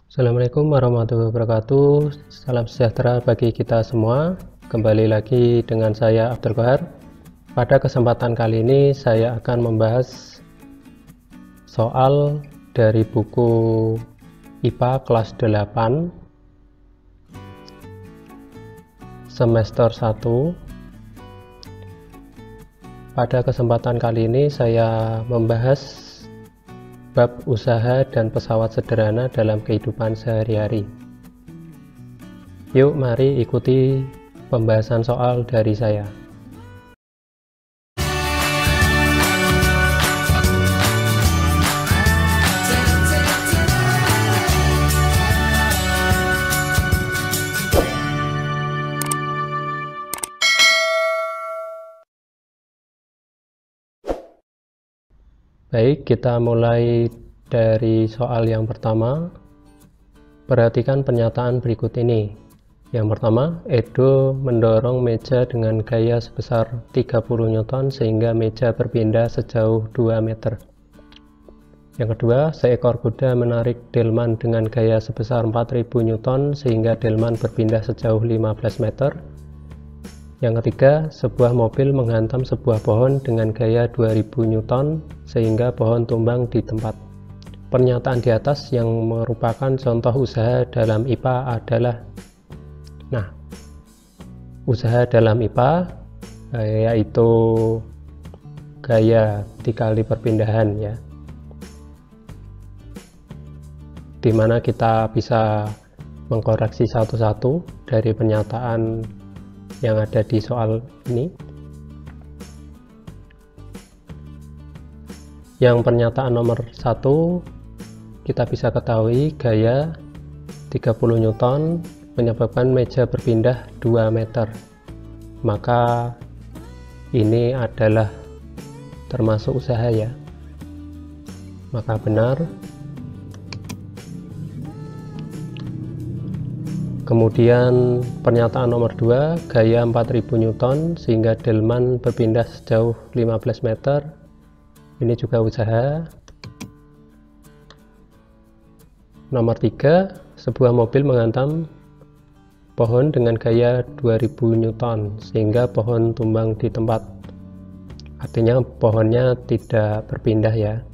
Assalamualaikum warahmatullahi wabarakatuh. Salam sejahtera bagi kita semua. Kembali lagi dengan saya Abdul Qahar. Pada kesempatan kali ini saya akan membahas soal dari buku IPA kelas 8 semester 1. Pada kesempatan kali ini saya membahas bab usaha dan pesawat sederhana dalam kehidupan sehari-hari. Yuk mari ikuti pembahasan soal dari saya. Baik, kita mulai dari soal yang pertama. Perhatikan pernyataan berikut ini. Yang pertama, Edo mendorong meja dengan gaya sebesar 30 Newton sehingga meja berpindah sejauh 2 meter. Yang kedua, seekor kuda menarik delman dengan gaya sebesar 4000 Newton sehingga delman berpindah sejauh 15 meter. Yang ketiga, sebuah mobil menghantam sebuah pohon dengan gaya 2000 Newton sehingga pohon tumbang di tempat. Pernyataan di atas yang merupakan contoh usaha dalam IPA adalah, usaha dalam IPA yaitu gaya dikali perpindahan ya, dimana kita bisa mengkoreksi satu-satu dari pernyataan yang ada di soal ini. Yang pernyataan nomor 1 kita bisa ketahui gaya 30 Newton menyebabkan meja berpindah 2 meter, maka ini adalah termasuk usaha ya, maka benar. Kemudian pernyataan nomor 2, gaya 4000 Newton sehingga delman berpindah sejauh 15 meter, ini juga usaha. Nomor 3, sebuah mobil menghantam pohon dengan gaya 2000 Newton sehingga pohon tumbang di tempat, artinya pohonnya tidak berpindah ya,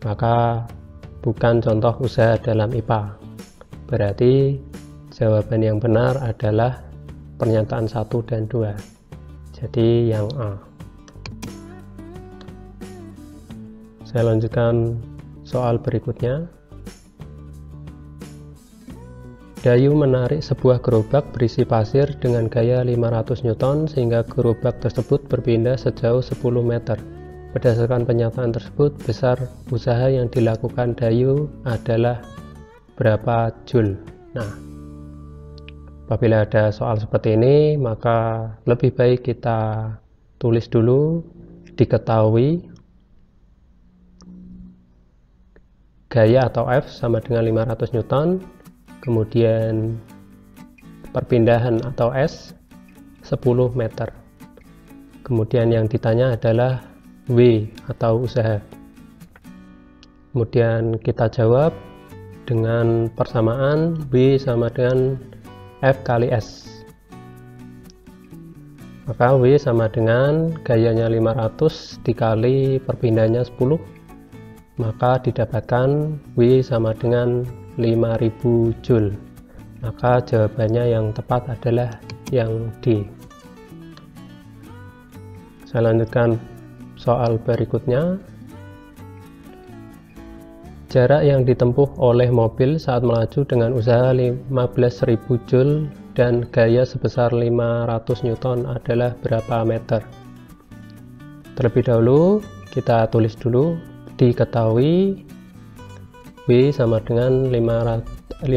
maka bukan contoh usaha dalam IPA. Berarti jawaban yang benar adalah pernyataan 1 dan 2. Jadi yang A. Saya lanjutkan soal berikutnya. Dayu menarik sebuah gerobak berisi pasir dengan gaya 500 Newton sehingga gerobak tersebut berpindah sejauh 10 meter. Berdasarkan pernyataan tersebut, besar usaha yang dilakukan Dayu adalah berapa Joule? Apabila ada soal seperti ini, maka lebih baik kita tulis dulu, diketahui gaya atau F sama dengan 500 Newton, kemudian perpindahan atau S 10 meter. Kemudian yang ditanya adalah W atau usaha. Kemudian kita jawab dengan persamaan W sama dengan F kali S, maka W sama dengan gayanya 500 dikali perpindahannya 10, maka didapatkan W sama dengan 5000 Joule, maka jawabannya yang tepat adalah yang D. Saya lanjutkan soal berikutnya. Jarak yang ditempuh oleh mobil saat melaju dengan usaha 15.000 Joule dan gaya sebesar 500 Newton adalah berapa meter? Terlebih dahulu kita tulis dulu, diketahui W sama dengan 15.000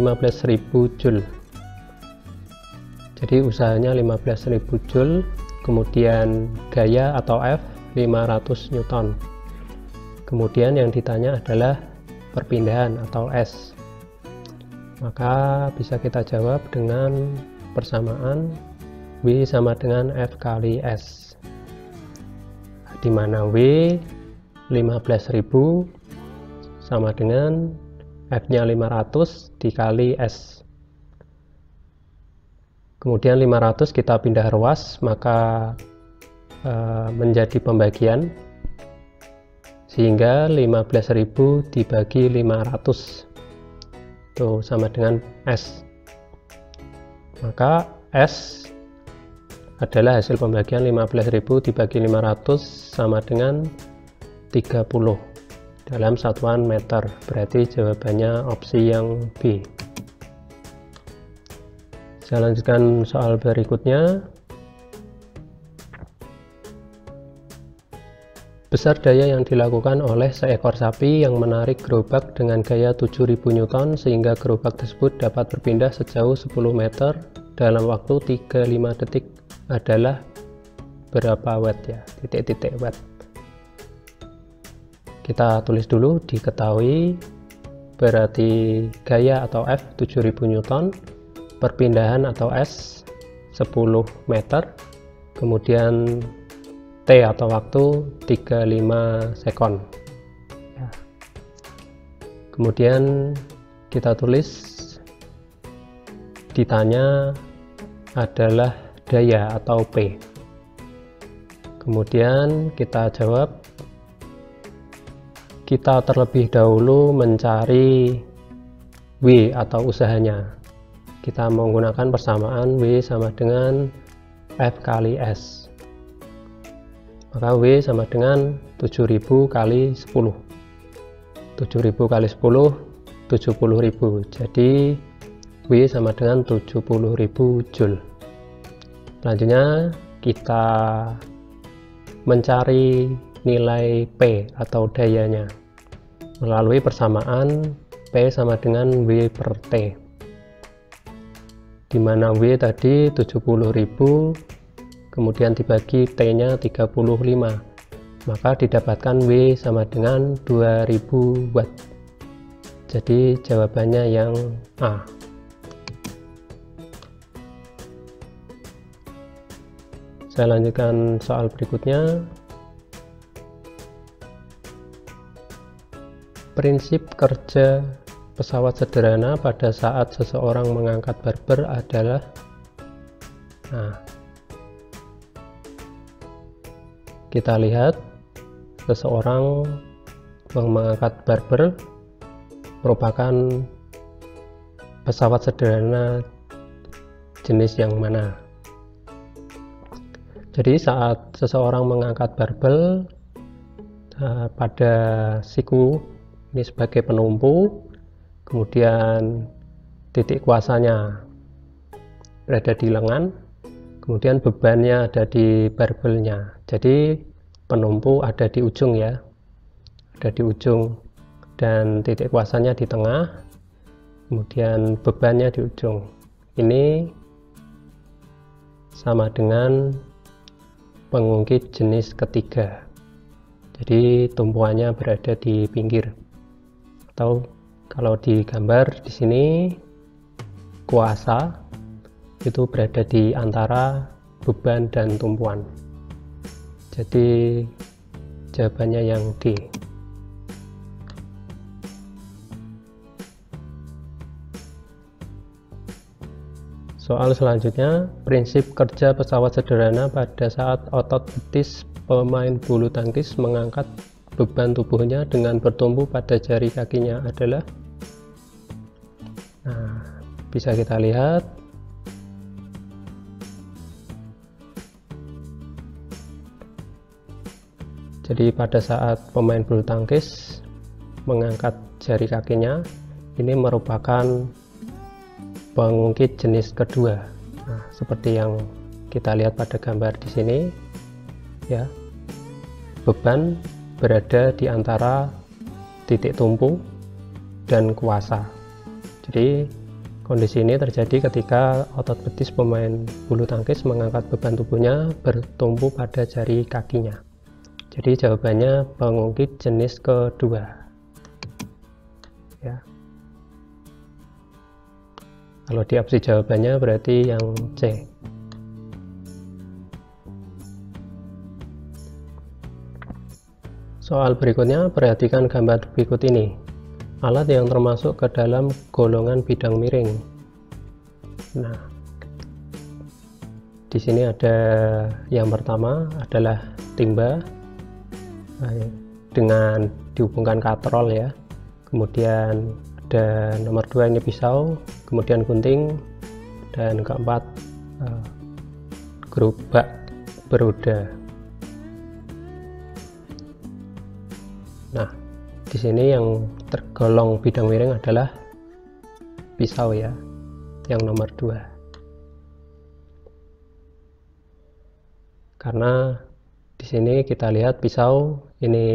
Joule. Jadi usahanya 15.000 Joule, kemudian gaya atau F 500 Newton. Kemudian yang ditanya adalah perpindahan atau S, maka bisa kita jawab dengan persamaan W sama dengan F kali S, di mana W 15.000 sama dengan F nya 500 dikali S. Kemudian 500 kita pindah ruas, maka menjadi pembagian, sehingga 15.000 dibagi 500 itu sama dengan S. Maka S adalah hasil pembagian 15.000 dibagi 500 sama dengan 30 dalam satuan meter. Berarti jawabannya opsi yang B. Saya lanjutkan soal berikutnya. Besar daya yang dilakukan oleh seekor sapi yang menarik gerobak dengan gaya 7.000 Newton sehingga gerobak tersebut dapat berpindah sejauh 10 meter dalam waktu 35 detik adalah berapa watt ya? Titik-titik watt. Kita tulis dulu, diketahui berarti gaya atau F 7.000 Newton, perpindahan atau S 10 meter, kemudian T atau waktu 35 sekon ya. Kemudian kita tulis, ditanya adalah daya atau P. Kemudian kita jawab, kita terlebih dahulu mencari W atau usahanya. Kita menggunakan persamaan W sama dengan F kali S. Maka W sama dengan 7.000 kali 10. 7.000 kali 10, 70.000. Jadi W sama dengan 70.000 Joule. Selanjutnya kita mencari nilai P atau dayanya melalui persamaan P sama dengan W per T, di mana W tadi 70.000 kemudian dibagi T nya 35, maka didapatkan W sama dengan 2000 watt. Jadi jawabannya yang A. Saya lanjutkan soal berikutnya. Prinsip kerja pesawat sederhana pada saat seseorang mengangkat barber adalah, kita lihat seseorang mengangkat barber merupakan pesawat sederhana jenis yang mana. Jadi saat seseorang mengangkat barbel pada siku ini sebagai penumpu, kemudian titik kuasanya berada di lengan, kemudian bebannya ada di barbelnya. Jadi penumpu ada di ujung ya, ada di ujung, dan titik kuasanya di tengah, kemudian bebannya di ujung. Ini sama dengan pengungkit jenis ketiga. Jadi tumpuannya berada di pinggir, atau kalau digambar di sini kuasa itu berada di antara beban dan tumpuan. Jadi jawabannya yang D. Soal selanjutnya, prinsip kerja pesawat sederhana pada saat otot betis pemain bulu tangkis mengangkat beban tubuhnya dengan bertumpu pada jari kakinya adalah, bisa kita lihat jadi pada saat pemain bulu tangkis mengangkat jari kakinya, ini merupakan pengungkit jenis kedua. Seperti yang kita lihat pada gambar di sini ya, beban berada di antara titik tumpu dan kuasa. Jadi kondisi ini terjadi ketika otot betis pemain bulu tangkis mengangkat beban tubuhnya bertumpu pada jari kakinya. Jadi jawabannya pengungkit jenis kedua ya. Kalau di opsi jawabannya berarti yang C. Soal berikutnya, perhatikan gambar berikut ini. alat yang termasuk ke dalam golongan bidang miring. Nah, di sini ada yang pertama adalah timba dengan dihubungkan katrol ya. Kemudian ada nomor 2 ini pisau, kemudian gunting, dan keempat gerobak beroda. Nah, di sini yang tergolong bidang miring adalah pisau ya, yang nomor 2. Karena di sini kita lihat pisau ini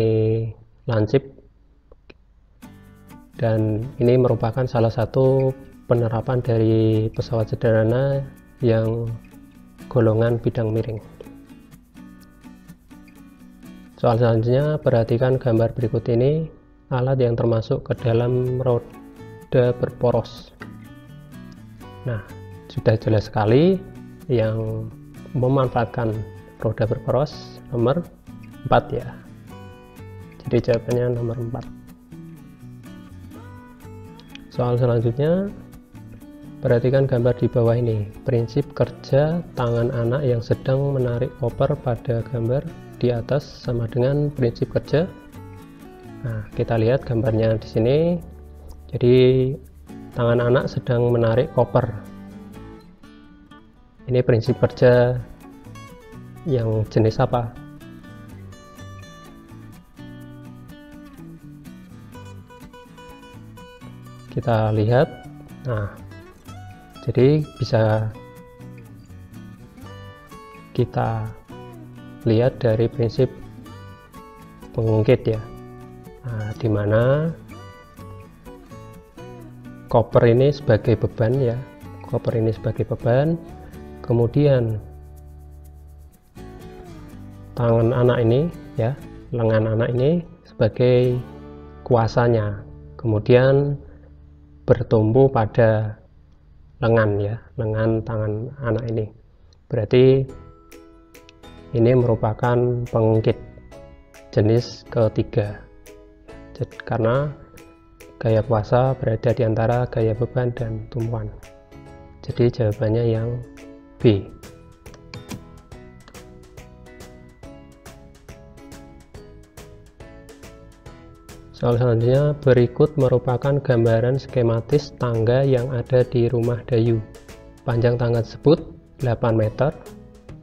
lancip, dan ini merupakan salah satu penerapan dari pesawat sederhana yang golongan bidang miring. Soal selanjutnya, perhatikan gambar berikut ini, alat yang termasuk ke dalam roda berporos. Nah, sudah jelas sekali yang memanfaatkan roda berporos nomor 4 ya. Jadi jawabannya nomor 4. Soal selanjutnya, perhatikan gambar di bawah ini. Prinsip kerja tangan anak yang sedang menarik koper pada gambar di atas sama dengan prinsip kerja. Nah, kita lihat gambarnya di sini. Jadi tangan anak sedang menarik koper. Ini prinsip kerja yang jenis apa? Kita lihat. Nah, jadi bisa kita lihat dari prinsip pengungkit ya. Nah, dimana koper ini sebagai beban ya, koper ini sebagai beban, kemudian tangan anak ini ya, lengan anak ini sebagai kuasanya, kemudian bertumpu pada lengan ya, lengan tangan anak ini. Berarti ini merupakan pengungkit jenis ketiga. Jadi, karena gaya kuasa berada di antara gaya beban dan tumpuan. Jadi jawabannya yang B. Soal selanjutnya, berikut merupakan gambaran skematis tangga yang ada di rumah Dayu. Panjang tangga tersebut 8 meter,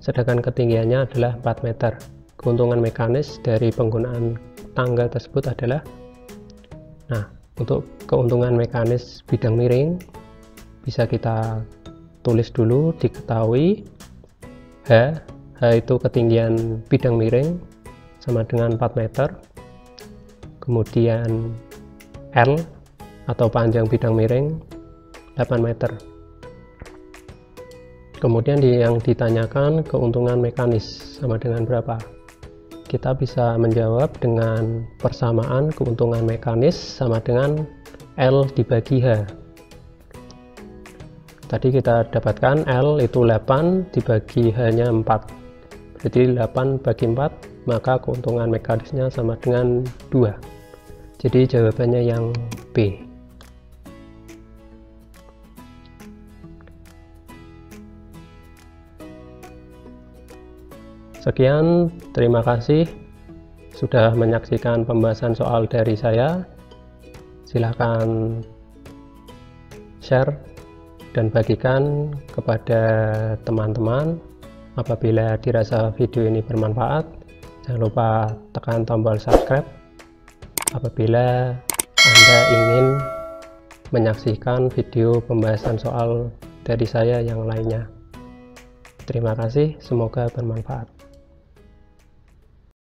sedangkan ketinggiannya adalah 4 meter. Keuntungan mekanis dari penggunaan tangga tersebut adalah, nah, untuk keuntungan mekanis bidang miring bisa kita tulis dulu, diketahui H itu ketinggian bidang miring sama dengan 4 meter, kemudian L atau panjang bidang miring 8 meter. Kemudian yang ditanyakan keuntungan mekanis sama dengan berapa? Kita bisa menjawab dengan persamaan keuntungan mekanis sama dengan L dibagi H. Tadi kita dapatkan L itu 8 dibagi H-nya 4. Berarti 8 bagi 4, maka keuntungan mekanisnya sama dengan 2. Jadi jawabannya yang B. Sekian, terima kasih sudah menyaksikan pembahasan soal dari saya. Silahkan share dan bagikan kepada teman-teman. Apabila dirasa video ini bermanfaat, jangan lupa tekan tombol subscribe. Apabila Anda ingin menyaksikan video pembahasan soal dari saya yang lainnya. Terima kasih, semoga bermanfaat.